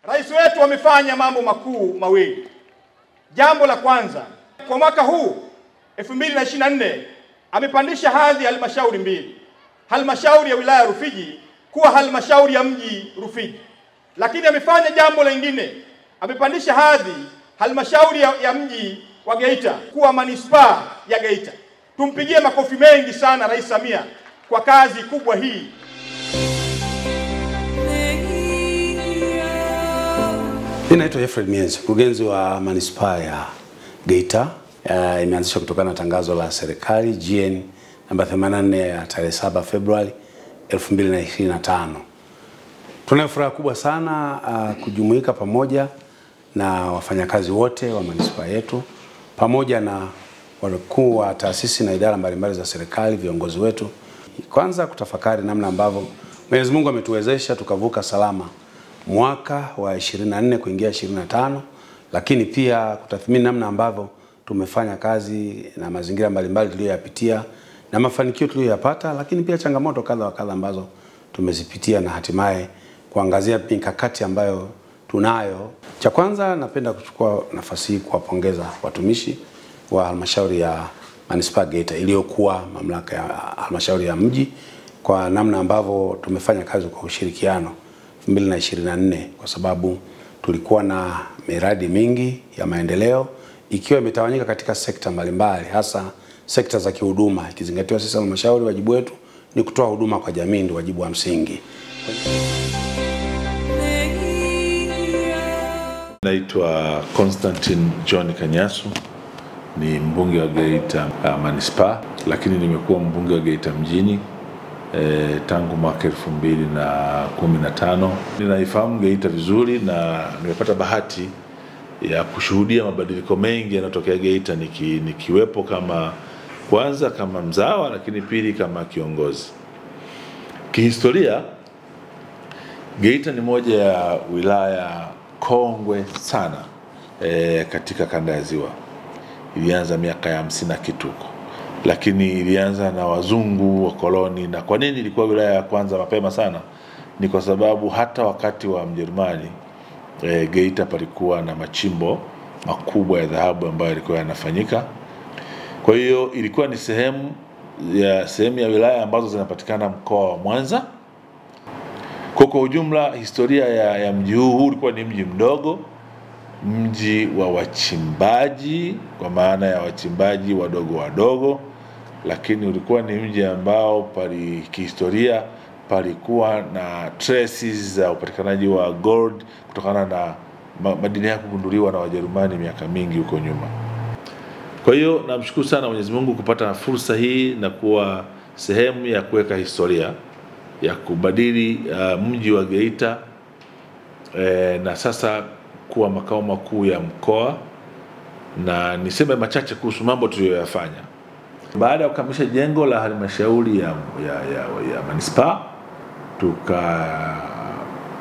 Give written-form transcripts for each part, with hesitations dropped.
Rais wetu amefanya mambo makuu mawili. Jambo la kwanza, kwa mwaka huu 2024 amepandisha hadhi ya halmashauri mbili. Halmashauri ya wilaya Rufiji kuwa halmashauri ya mji Rufiji. Lakini amefanya jambo lingine, amepandisha hadhi halmashauri ya mji wa Geita kuwa manispaa ya Geita. Tumpigie makofi mengi sana Rais Samia kwa kazi kubwa hii. Mimi naitwa Jeffrey Mienzi, mkurugenzi wa manispaa ya Geita. Imeanzishwa kutokana na tangazo la serikali GN namba 84 ya tarehe 7 Februari 2025. Tuna furaha kubwa sana kujumuika pamoja na wafanyakazi wote wa manispaa yetu pamoja na wakuu wa taasisi na idara mbalimbali za serikali, viongozi wetu. Kwanza kutafakari namna ambavyo Mwenyezi Mungu ametuwezesha tukavuka salama mwaka wa 24 kuingia 25, lakini pia kutathmini namna ambavyo tumefanya kazi na mazingira mbalimbali tuliyoyapitia na mafanikio tuliyoyapata, lakini pia changamoto kadha wa kadha ambazo tumezipitia na hatimaye kuangazia mikakati ambayo tunayo. Cha kwanza napenda kuchukua nafasi hii kuwapongeza watumishi wa halmashauri ya manispaa Geita iliyokuwa mamlaka ya halmashauri ya mji kwa namna ambavyo tumefanya kazi kwa ushirikiano 2024, kwa sababu tulikuwa na miradi mingi ya maendeleo ikiwa imetawanyika katika sekta mbalimbali, hasa sekta za kihuduma, ikizingatiwa sisi halmashauri wajibu wetu ni kutoa huduma kwa jamii, ndio wajibu wa msingi. Naitwa Constantine John Kanyasu, ni mbunge wa Geita manispaa, lakini nimekuwa mbunge wa Geita mjini tangu mwaka 2015. Ninaifahamu Geita vizuri na nimepata bahati ya kushuhudia mabadiliko mengi yanayotokea Geita nikiwepo kwanza kama mzawa, lakini pili kama kiongozi. Kihistoria, Geita ni moja ya wilaya kongwe sana katika kanda ya Ziwa. Ilianza miaka ya 50 na kituko, lakini ilianza na wazungu wa koloni. Na kwa nini ilikuwa wilaya ya kwanza mapema sana? Ni kwa sababu hata wakati wa Mjerumani Geita palikuwa na machimbo makubwa ya dhahabu ambayo yalikuwa yanafanyika. Kwa hiyo ilikuwa ni sehemu ya wilaya ambazo zinapatikana mkoa wa Mwanza. Kwa ujumla, historia ya mji huu ulikuwa ni mji mdogo, mji wa wachimbaji, kwa maana ya wachimbaji wadogo, lakini ulikuwa ni mji ambao kihistoria palikuwa na traces za upatikanaji wa gold kutokana na madini ya kugunduliwa na Wajerumani miaka mingi huko nyuma. Kwa hiyo namshukuru sana Mwenyezi Mungu kupata fursa hii na kuwa sehemu ya kuweka historia ya kubadili mji wa Geita na sasa kuwa makao makuu ya mkoa. Na niseme machache kuhusu mambo tuliyoyafanya. Baada ya kukamilisha jengo la halmashauri ya manispaa,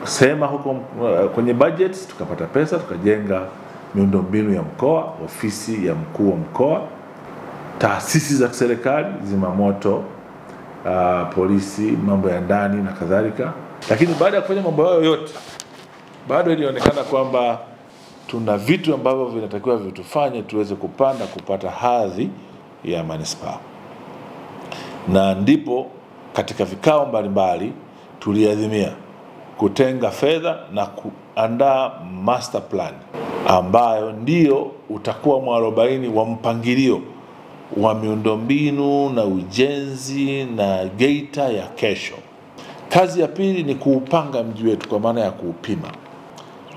tukasema huko kwenye budget, tukapata pesa, tukajenga miundombinu ya mkoa, ofisi ya mkuu wa mkoa, taasisi za serikali, zimamoto, polisi, mambo ya ndani na kadhalika. Lakini baada ya kufanya mambo hayo yote, bado ilionekana kwamba tuna vitu ambavyo vinatakiwa vitufanye tuweze kupata hadhi ya manispaa. Na ndipo katika vikao mbalimbali tuliadhimia kutenga fedha na kuandaa master plan ambayo ndio utakuwa mwarobaini wa mpangilio wa miundombinu na ujenzi na Geita ya kesho. Kazi ya pili ni kuupanga mji wetu kwa maana ya kuupima.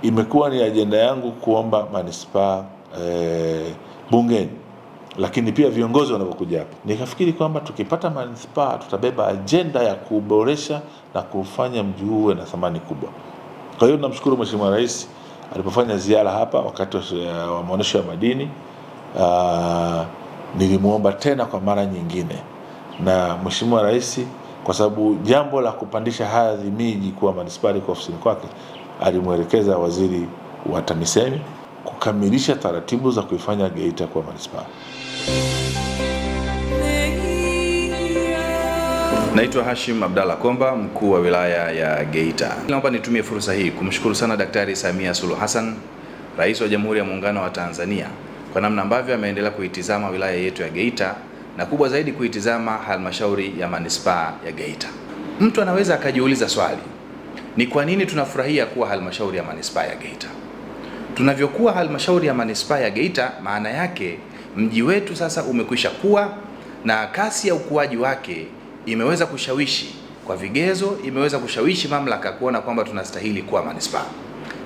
Imekuwa ni ajenda yangu kuomba manispaa bungeni, lakini pia viongozi wanapokuja hapa. Nikafikiri kwamba tukipata manispaa tutabeba ajenda ya kuboresha na kufanya mji huu uwe na thamani kubwa. Kwa hiyo namshukuru Mheshimiwa Rais alipofanya ziara hapa wakati wa maonyesho ya madini. Nilimuomba tena kwa mara nyingine, na Mheshimiwa Rais, kwa sababu jambo la kupandisha hadhi miji kuwa manispaa liko ofisini kwake, alimwelekeza waziri wa TAMISEMI kukamilisha taratibu za kuifanya Geita kuwa manispaa. Naitwa Hashim Abdalla Komba, mkuu wa wilaya ya Geita. Naomba nitumie fursa hii kumshukuru sana Daktari Samia Suluhu Hassan, Rais wa Jamhuri ya Muungano wa Tanzania, kwa namna ambavyo ameendelea kuitizama wilaya yetu ya Geita na kubwa zaidi kuitizama halmashauri ya manispaa ya Geita. Mtu anaweza akajiuliza swali, ni kwa nini tunafurahia kuwa halmashauri ya manispaa ya Geita? Tunavyokuwa halmashauri ya manispaa ya Geita, maana yake mji wetu sasa umekwisha kuwa na kasi ya ukuaji wake imeweza kushawishi kwa vigezo, imeweza kushawishi mamlaka kuona kwamba tunastahili kuwa manispaa.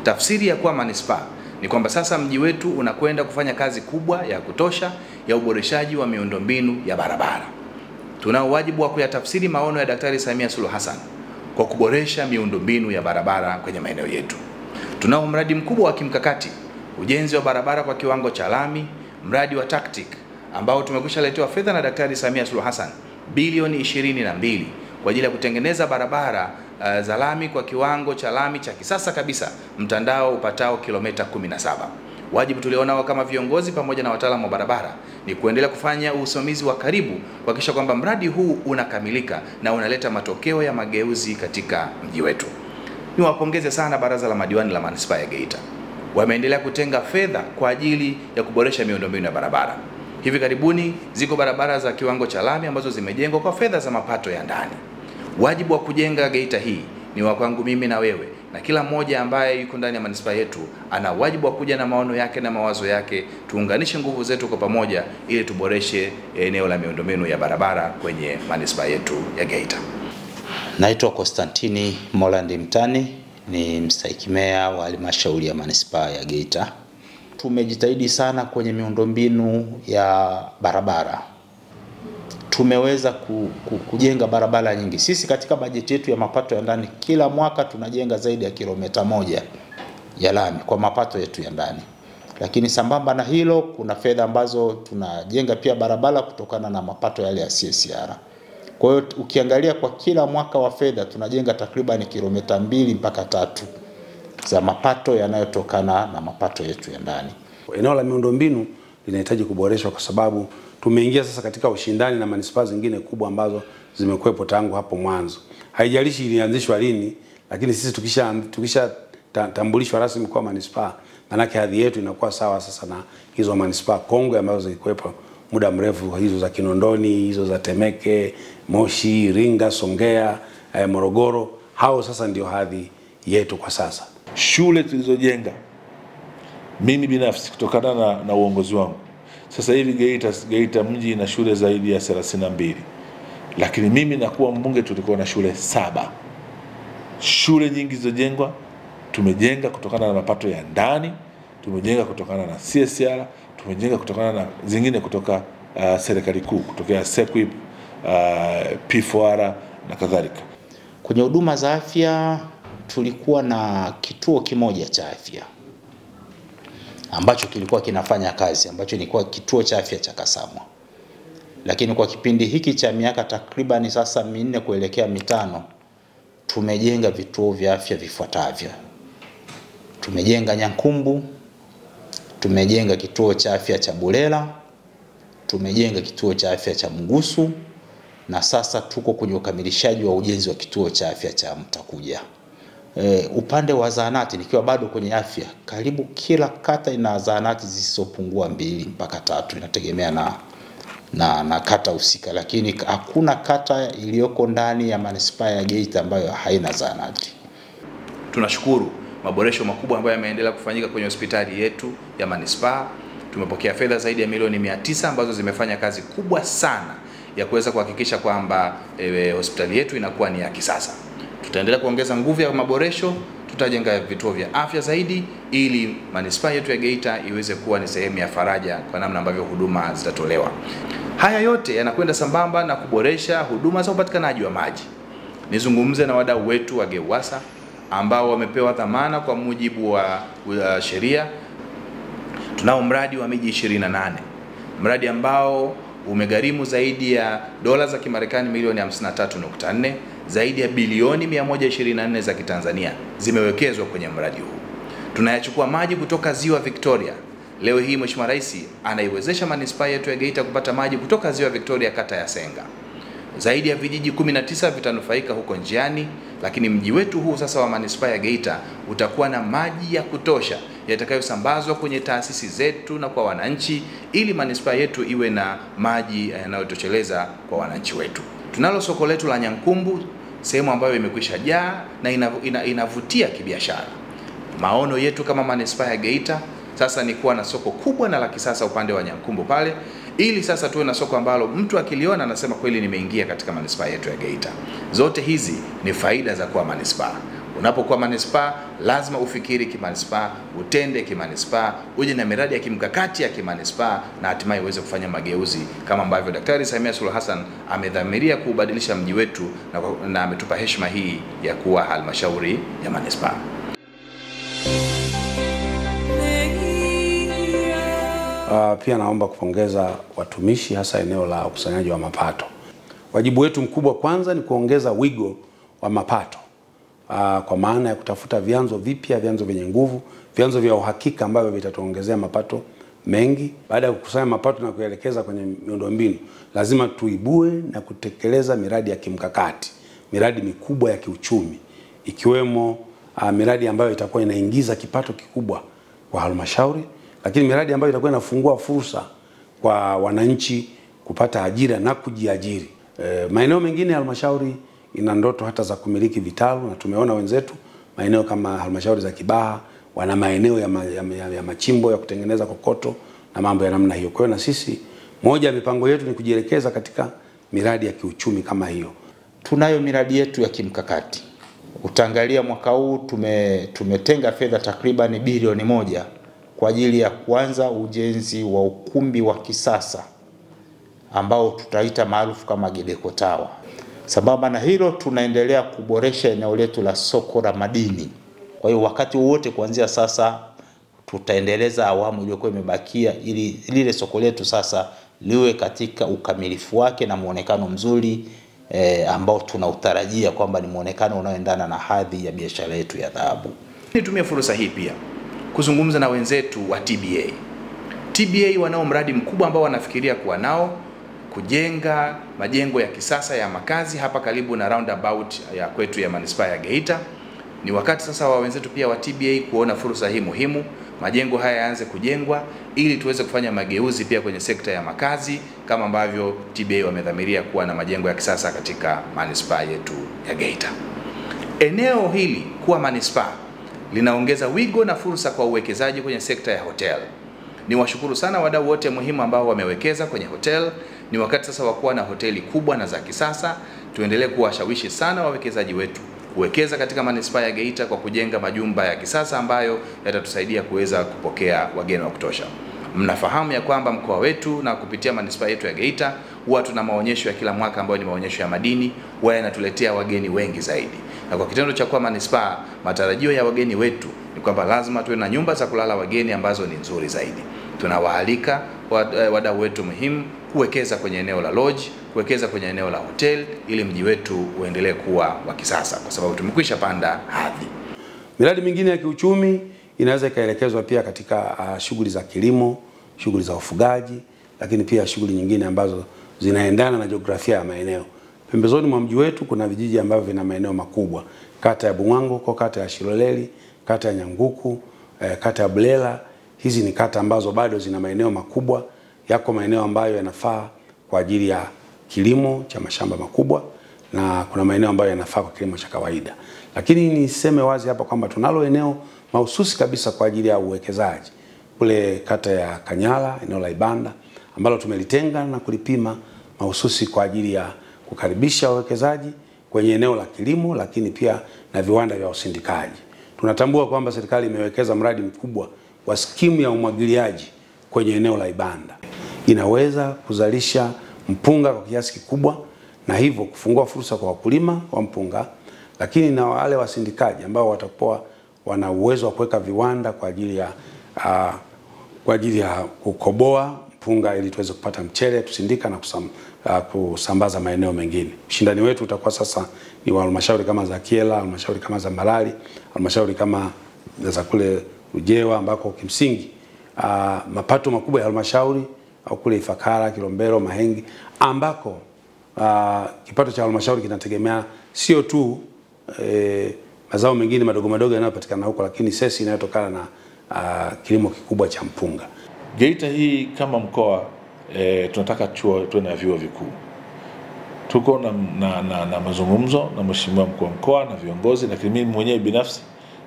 Tafsiri ya kuwa manispaa ni kwamba sasa mji wetu unakwenda kufanya kazi kubwa ya kutosha ya uboreshaji wa miundombinu ya barabara. Tunao wajibu wa kuyatafsiri maono ya Daktari Samia Suluhu Hassan kwa kuboresha miundombinu ya barabara kwenye maeneo yetu. Tunao mradi mkubwa wa kimkakati, ujenzi wa barabara kwa kiwango cha lami, mradi wa TACTIC ambao tumekwisha letewa fedha na Daktari Samia Suluhu Hassan bilioni 22 kwa ajili ya kutengeneza barabara za lami kwa kiwango cha lami cha kisasa kabisa, mtandao upatao kilomita 17. Wajibu tulionao kama viongozi pamoja na wataalamu wa barabara ni kuendelea kufanya usimamizi wa karibu kuhakikisha kwamba mradi huu unakamilika na unaleta matokeo ya mageuzi katika mji wetu. Niwapongeze sana Baraza la Madiwani la Manispaa ya Geita. Wameendelea kutenga fedha kwa ajili ya kuboresha miundombinu ya barabara. Hivi karibuni ziko barabara za kiwango cha lami ambazo zimejengwa kwa fedha za mapato ya ndani. Wajibu wa kujenga Geita hii ni wa kwangu mimi na wewe, na kila mmoja ambaye yuko ndani ya manispaa yetu ana wajibu wa kuja na maono yake na mawazo yake. Tuunganishe nguvu zetu kwa pamoja ili tuboreshe eneo la miundombinu ya barabara kwenye manispaa yetu ya Geita. Naitwa Konstantini Molandi Mtani, ni mstahiki meya wa halmashauri ya manispaa ya Geita. Tumejitahidi sana kwenye miundombinu ya barabara. Tumeweza kujenga barabara nyingi. Sisi katika bajeti yetu ya mapato ya ndani kila mwaka tunajenga zaidi ya kilomita 1 ya lami kwa mapato yetu ya ndani. Lakini sambamba na hilo kuna fedha ambazo tunajenga pia barabara kutokana na mapato yale ya CSR. Kwa hiyo ukiangalia kwa kila mwaka wa fedha tunajenga takriban kilomita 2 mpaka 3 za mapato yanayotokana na mapato yetu ya ndani. Eneo la miundombinu linahitaji kuboreshwa kwa sababu tumeingia sasa katika ushindani na manispaa zingine kubwa ambazo zimekuwepo tangu hapo mwanzo. Haijalishi ilianzishwa lini, lakini sisi tukisha tambulishwa rasmi kwa manispaa, manake hadhi yetu inakuwa sawa sasa na hizo manispaa kongwe ambazo zilikuwepo muda mrefu, hizo za Kinondoni, hizo za Temeke, Moshi, Iringa, Songea, Morogoro. Hao sasa ndio hadhi yetu kwa sasa. Shule tulizojenga mimi binafsi kutokana na uongozi wangu, sasa hivi Geita mji ina shule zaidi ya 32. Lakini mimi nakuwa mbunge tulikuwa na shule 7. Shule nyingi zilizojengwa tumejenga kutokana na mapato ya ndani, tumejenga kutokana na CSR, tumejenga kutokana na zingine kutoka serikali kuu, kutokea SEQUIP, P4R na kadhalika. Kwenye huduma za afya tulikuwa na kituo kimoja cha afya ambacho kilikuwa kinafanya kazi, ambacho ilikuwa kituo cha afya cha Kasamwa. Lakini kwa kipindi hiki cha miaka takriban sasa 4 kuelekea 5 tumejenga vituo vya afya vifuatavyo. Tumejenga Nyankumbu, tumejenga kituo cha afya cha Bulela, tumejenga kituo cha afya cha Mgusu, na sasa tuko kwenye ukamilishaji wa ujenzi wa kituo cha afya cha Mtakuja. Upande wa zahanati nikiwa bado kwenye afya, karibu kila kata ina zahanati zisizopungua 2 mpaka 3, inategemea na kata husika, lakini hakuna kata iliyoko ndani ya manispaa ya Geita ambayo haina zahanati. Tunashukuru maboresho makubwa ambayo yameendelea kufanyika kwenye hospitali yetu ya manispaa. Tumepokea fedha zaidi ya milioni 900 ambazo zimefanya kazi kubwa sana ya kuweza kuhakikisha kwamba hospitali yetu inakuwa ni ya kisasa. Tutaendelea kuongeza nguvu ya maboresho, tutajenga vituo vya afya zaidi ili manispaa yetu ya Geita iweze kuwa ni sehemu ya faraja kwa namna ambavyo huduma zitatolewa. Haya yote yanakwenda sambamba na kuboresha huduma za upatikanaji wa maji. Nizungumze na wadau wetu wa GEWASA ambao wamepewa dhamana kwa mujibu wa sheria. Tunao mradi wa miji 28. Mradi ambao umegharimu zaidi ya dola za Kimarekani milioni 53.4, zaidi ya bilioni 124 za Kitanzania zimewekezwa kwenye mradi huu. Tunayachukua maji kutoka Ziwa Victoria. Leo hii Mheshimiwa Rais anaiwezesha manispaa yetu ya Geita kupata maji kutoka Ziwa Victoria kata ya Senga. Zaidi ya vijiji 19 vitanufaika huko njiani, lakini mji wetu huu sasa wa manispaa ya Geita utakuwa na maji ya kutosha yatakayosambazwa kwenye taasisi zetu na kwa wananchi, ili manispaa yetu iwe na maji yanayotosheleza kwa wananchi wetu. Tunalo soko letu la Nyankumbu, sehemu ambayo imekwisha jaa na inavutia kibiashara. Maono yetu kama manispaa ya Geita sasa ni kuwa na soko kubwa na la kisasa upande wa Nyankumbu pale, ili sasa tuwe na soko ambalo mtu akiliona anasema kweli nimeingia katika manispaa yetu ya Geita. Zote hizi ni faida za kuwa manispaa. Unapokuwa manispaa lazima ufikiri kimanispaa, utende kimanispaa, uje na miradi ya kimkakati ya kimanispaa na hatimaye uweze kufanya mageuzi kama ambavyo Daktari Samia Suluhu Hassan amedhamiria kubadilisha mji wetu na ametupa heshima hii ya kuwa halmashauri ya manispaa. Pia naomba kupongeza watumishi hasa eneo la ukusanyaji wa mapato. Wajibu wetu mkubwa kwanza ni kuongeza wigo wa mapato. Kwa maana ya kutafuta vyanzo vipya, vyanzo vyenye nguvu, vyanzo vya uhakika ambavyo vitatuongezea mapato mengi. Baada ya kukusanya mapato na kuelekeza kwenye miundombinu, lazima tuibue na kutekeleza miradi ya kimkakati, miradi mikubwa ya kiuchumi, ikiwemo miradi ambayo itakuwa inaingiza kipato kikubwa kwa halmashauri, lakini miradi ambayo itakuwa inafungua fursa kwa wananchi kupata ajira na kujiajiri. Maeneo mengine ya halmashauri ina ndoto hata za kumiliki vitalu, na tumeona wenzetu maeneo kama halmashauri za Kibaha wana maeneo ya machimbo ya kutengeneza kokoto na mambo ya namna hiyo. Kwa hiyo na sisi moja ya mipango yetu ni kujielekeza katika miradi ya kiuchumi kama hiyo. Tunayo miradi yetu ya kimkakati. Utaangalia mwaka huu tumetenga fedha takriban bilioni 1 kwa ajili ya kuanza ujenzi wa ukumbi wa kisasa ambao tutaita maarufu kama Gedeko Tower. Sababu na hilo tunaendelea kuboresha eneo letu la soko la madini. Kwa hiyo wakati wote kuanzia sasa tutaendeleza awamu iliyokuwa imebakia ili lile soko letu sasa liwe katika ukamilifu wake na muonekano mzuri ambao tunautarajia kwamba ni muonekano unaoendana na hadhi ya biashara yetu ya dhahabu. Nitumie fursa hii pia kuzungumza na wenzetu wa TBA. TBA wanao mradi mkubwa ambao wanafikiria kuwa nao, kujenga majengo ya kisasa ya makazi hapa karibu na roundabout ya kwetu ya manispaa ya Geita. Ni wakati sasa wa wenzetu pia wa TBA kuona fursa hii muhimu, majengo haya yaanze kujengwa ili tuweze kufanya mageuzi pia kwenye sekta ya makazi kama ambavyo TBA wamedhamiria kuwa na majengo ya kisasa katika manispaa yetu ya Geita. Eneo hili kuwa manispaa linaongeza wigo na fursa kwa uwekezaji kwenye sekta ya hotel. Ni washukuru sana wadau wote muhimu ambao wamewekeza kwenye hotel. Ni wakati sasa wa kuwa na hoteli kubwa na za kisasa. Tuendelee kuwashawishi sana wawekezaji wetu kuwekeza katika manispaa ya Geita kwa kujenga majumba ya kisasa ambayo yatatusaidia kuweza kupokea wageni wa kutosha. Mnafahamu ya kwamba mkoa wetu na kupitia manispaa yetu ya Geita huwa tuna maonyesho ya kila mwaka ambayo ni maonyesho ya madini, huwa yanatuletea wageni wengi zaidi. Na kwa kitendo cha kuwa manispaa, matarajio ya wageni wetu ni kwamba lazima tuwe na nyumba za kulala wageni ambazo ni nzuri zaidi. Tunawaalika wadau wetu muhimu kuwekeza kwenye eneo la lodge, kuwekeza kwenye eneo la hotel ili mji wetu uendelee kuwa wa kisasa kwa sababu tumekwisha panda hadhi. Miradi mingine ya kiuchumi inaweza ikaelekezwa pia katika shughuli za kilimo, shughuli za ufugaji, lakini pia shughuli nyingine ambazo zinaendana na jiografia ya maeneo. Pembezoni mwa mji wetu kuna vijiji ambavyo vina maeneo makubwa. Kata ya Bung'wango, kata ya Shiloleli, kata ya Nyanguku, kata ya Bulela. Hizi ni kata ambazo bado zina maeneo makubwa. Yako maeneo ambayo yanafaa kwa ajili ya kilimo cha mashamba makubwa na kuna maeneo ambayo yanafaa kwa kilimo cha kawaida. Lakini niseme wazi hapa kwamba tunalo eneo mahususi kabisa kwa ajili ya uwekezaji. Kule kata ya Kanyala, eneo la Ibanda, ambalo tumelitenga na kulipima mahususi kwa ajili ya kukaribisha wawekezaji kwenye eneo la kilimo, lakini pia na viwanda vya usindikaji. Tunatambua kwamba serikali imewekeza mradi mkubwa wa skimu ya umwagiliaji kwenye eneo la Ibanda. Inaweza kuzalisha mpunga kwa kiasi kikubwa na hivyo kufungua fursa kwa wakulima wa mpunga, lakini na wale wasindikaji ambao watakuwa wana uwezo wa kuweka viwanda kwa ajili ya kukoboa mpunga ili tuweze kupata mchele, tusindika na kusambaza maeneo mengine. Ushindani wetu utakuwa sasa ni wa halmashauri kama za Kiela, halmashauri kama za Mbalali, halmashauri kama za kule Ujewa ambako kimsingi mapato makubwa ya halmashauri au kule Ifakara, Kilombero, Mahengi ambako kipato cha halmashauri kinategemea sio tu mazao mengine madogo madogo yanayopatikana huko, lakini sesi inayotokana na kilimo kikubwa cha mpunga. Geita hii kama mkoa tunataka tuwe na vyuo vikuu. Tuko na mazungumzo na mheshimiwa mkuu wa mkoa na viongozi, lakini mimi mwenyewe binafsi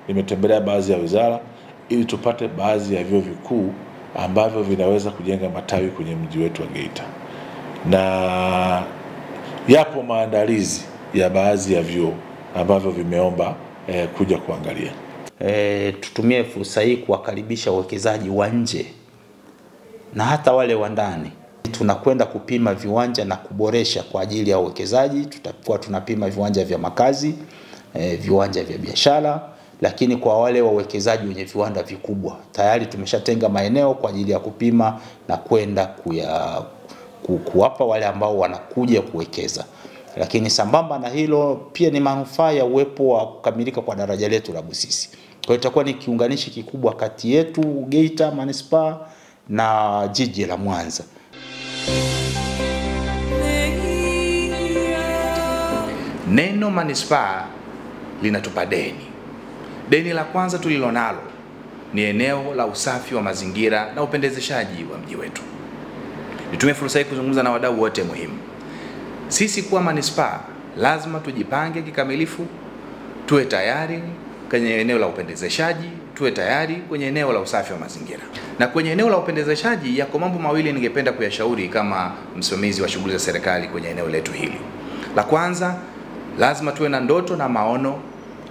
nimetembelea baadhi ya wizara ili tupate baadhi ya vyuo vikuu ambavyo vinaweza kujenga matawi kwenye mji wetu wa Geita. Na yapo maandalizi ya baadhi ya vyuo ambavyo vimeomba kuja kuangalia. Tutumie fursa hii kuwakaribisha wawekezaji wa nje na hata wale wa ndani. Tunakwenda kupima viwanja na kuboresha kwa ajili ya uwekezaji. Tutakuwa tunapima viwanja vya makazi, viwanja vya biashara, lakini kwa wale wawekezaji wenye viwanda vikubwa tayari tumeshatenga maeneo kwa ajili ya kupima na kwenda kuwapa wale ambao wanakuja kuwekeza. Lakini sambamba na hilo pia ni manufaa ya uwepo wa kukamilika kwa daraja letu la Busisi. Kwa hiyo itakuwa ni kiunganishi kikubwa kati yetu Geita Manispaa na jiji la Mwanza. Neno manispaa linatupa deni. Deni la kwanza tulilonalo ni eneo la usafi wa mazingira na upendezeshaji wa mji wetu. Nitumie fursa hii kuzungumza na wadau wote muhimu. Sisi kuwa manispaa lazima tujipange kikamilifu, tuwe tayari kwenye eneo la upendezeshaji, tuwe tayari kwenye eneo la usafi wa mazingira. Na kwenye eneo la upendezeshaji yako mambo mawili ningependa kuyashauri kama msimamizi wa shughuli za serikali kwenye eneo letu hili. La kwanza, lazima tuwe na ndoto na maono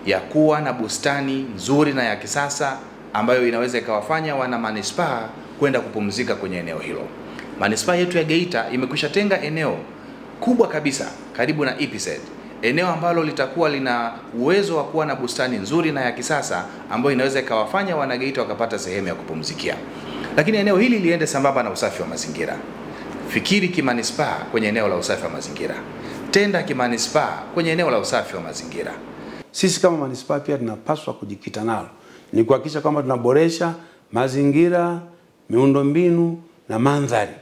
ya kuwa na bustani nzuri na ya kisasa ambayo inaweza ikawafanya wana manispaa kwenda kupumzika kwenye eneo hilo. Manispaa yetu ya Geita imekwisha tenga eneo kubwa kabisa karibu na EPZ, eneo ambalo litakuwa lina uwezo wa kuwa na bustani nzuri na ya kisasa ambayo inaweza ikawafanya wana Geita wakapata sehemu ya kupumzikia. Lakini eneo hili liende sambamba na usafi wa mazingira. Fikiri kimanispaa kwenye eneo la usafi wa mazingira. Tenda kimanispaa kwenye eneo la usafi wa mazingira. Sisi kama manispaa pia tunapaswa kujikita nalo, ni kuhakikisha kwamba tunaboresha mazingira, miundombinu na mandhari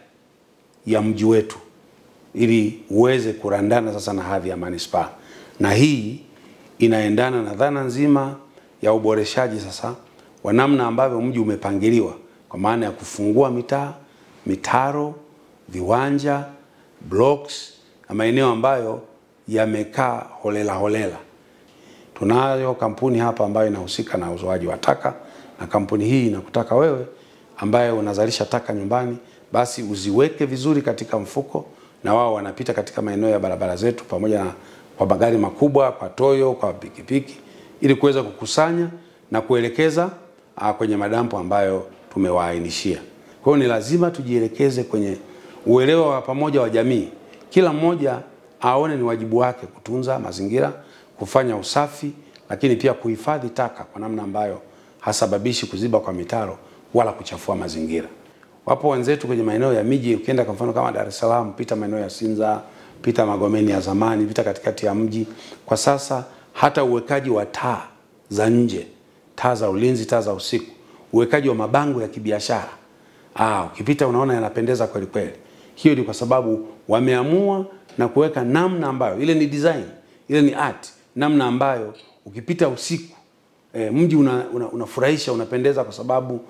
ya mji wetu ili uweze kurandana sasa na hadhi ya manispaa. Na hii inaendana na dhana nzima ya uboreshaji sasa wa namna ambavyo mji umepangiliwa, kwa maana ya kufungua mitaa, mitaro, viwanja, blocks na maeneo ambayo yamekaa holela holela. Tunayo kampuni hapa ambayo inahusika na uzoaji wa taka, na kampuni hii inakutaka wewe ambaye unazalisha taka nyumbani basi uziweke vizuri katika mfuko, na wao wanapita katika maeneo ya barabara zetu pamoja na kwa magari makubwa, kwa toyo, kwa pikipiki ili kuweza kukusanya na kuelekeza kwenye madampo ambayo tumewaainishia. Kwa hiyo ni lazima tujielekeze kwenye uelewa wa pamoja wa jamii. Kila mmoja aone ni wajibu wake kutunza mazingira, kufanya usafi, lakini pia kuhifadhi taka kwa namna ambayo hasababishi kuziba kwa mitaro wala kuchafua mazingira. Wapo wenzetu kwenye maeneo ya miji, ukienda kwa mfano kama Dar es Salaam, pita maeneo ya Sinza, pita Magomeni ya zamani, pita katikati ya mji. Kwa sasa hata uwekaji wa taa za nje, taa za ulinzi, taa za usiku, uwekaji wa mabango ya kibiashara, ukipita unaona yanapendeza kweli kweli. Hiyo ni kwa sababu wameamua na kuweka namna ambayo ile ni design, ile ni art, namna ambayo ukipita usiku mji unafurahisha, unapendeza, kwa sababu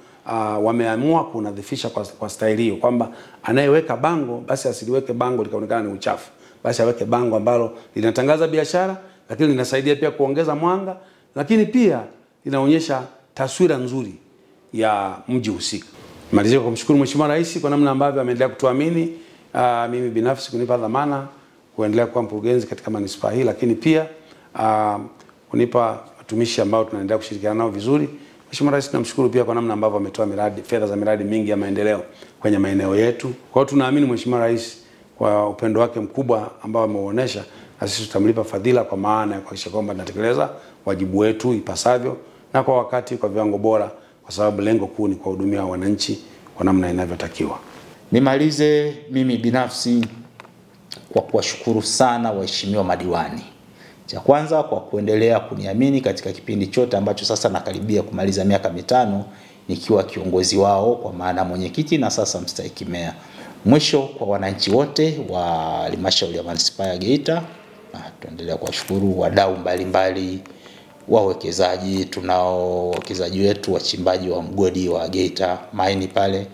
wameamua kunadhifisha kwa staili hiyo, kwamba anayeweka bango basi asiliweke bango likaonekana ni uchafu, basi aweke bango ambalo linatangaza biashara, lakini linasaidia pia kuongeza mwanga, lakini pia linaonyesha taswira nzuri ya mji husika. Malizia kwa kumshukuru Mheshimiwa Rais kwa namna ambavyo ameendelea kutuamini mimi binafsi, kunipa dhamana kuendelea kuwa mkurugenzi katika manispaa hii, lakini pia kunipa watumishi ambao tunaendelea kushirikiana nao vizuri. Mheshimiwa Rais tunamshukuru pia kwa namna ambavyo ametoa fedha za miradi mingi ya maendeleo kwenye maeneo yetu. Kwa hiyo tunaamini Mheshimiwa Rais kwa upendo wake mkubwa ambao ameuonesha, na sisi tutamlipa fadhila kwa maana ya kuhakikisha kwamba tunatekeleza wajibu wetu ipasavyo na kwa wakati, kwa viwango bora, kwa sababu lengo kuu ni kuwahudumia wananchi kwa namna inavyotakiwa. Nimalize mimi binafsi kwa kuwashukuru sana waheshimiwa madiwani. Cha kwanza kwa kuendelea kuniamini katika kipindi chote ambacho sasa nakaribia kumaliza miaka 5 nikiwa kiongozi wao, kwa maana mwenyekiti na sasa mstahiki meya. Mwisho, kwa wananchi wote wa halmashauri ya manispaa ya Geita, tuendelea kuwashukuru wadau mbalimbali, wawekezaji. Tunao wawekezaji wetu wachimbaji wa mgodi wa Geita maini pale,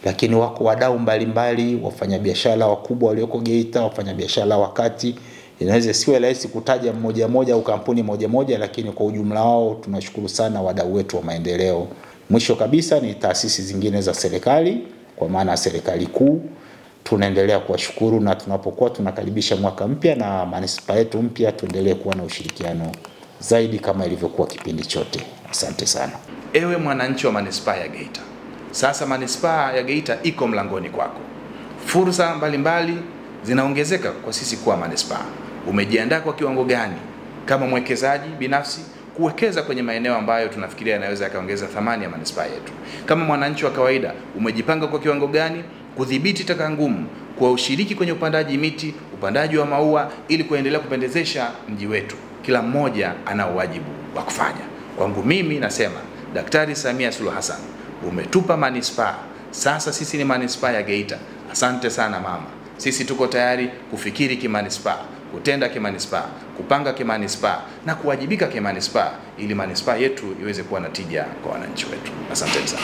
lakini wako wadau mbalimbali, wafanyabiashara wakubwa walioko Geita, wafanyabiashara wakati. Inaweza siwe rahisi kutaja mmoja mmoja au kampuni moja moja, lakini kwa ujumla wao tunashukuru sana wadau wetu wa maendeleo. Mwisho kabisa ni taasisi zingine za serikali, kwa maana serikali kuu, tunaendelea kuwashukuru, na tunapokuwa tunakaribisha mwaka mpya na manispaa yetu mpya, tuendelee kuwa na ushirikiano zaidi kama ilivyokuwa kipindi chote. Asante sana. Ewe mwananchi wa manispaa ya Geita, sasa manispaa ya Geita iko mlangoni kwako. Fursa mbalimbali zinaongezeka kwa sisi kuwa manispaa. Umejiandaa kwa kiwango gani kama mwekezaji binafsi kuwekeza kwenye maeneo ambayo tunafikiria yanaweza yakaongeza thamani ya manispaa yetu? Kama mwananchi wa kawaida, umejipanga kwa kiwango gani kudhibiti taka ngumu, kwa ushiriki kwenye upandaji miti, upandaji wa maua, ili kuendelea kupendezesha mji wetu? Kila mmoja ana wajibu wa kufanya. Kwangu mimi nasema Daktari Samia Suluhu Hassan, umetupa manispaa. Sasa sisi ni manispaa ya Geita. Asante sana mama. Sisi tuko tayari kufikiri kimanispaa, kutenda kimanispaa, kupanga kimanispaa na kuwajibika kimanispaa, ili manispaa yetu iweze kuwa na tija kwa wananchi wetu. Asante sana.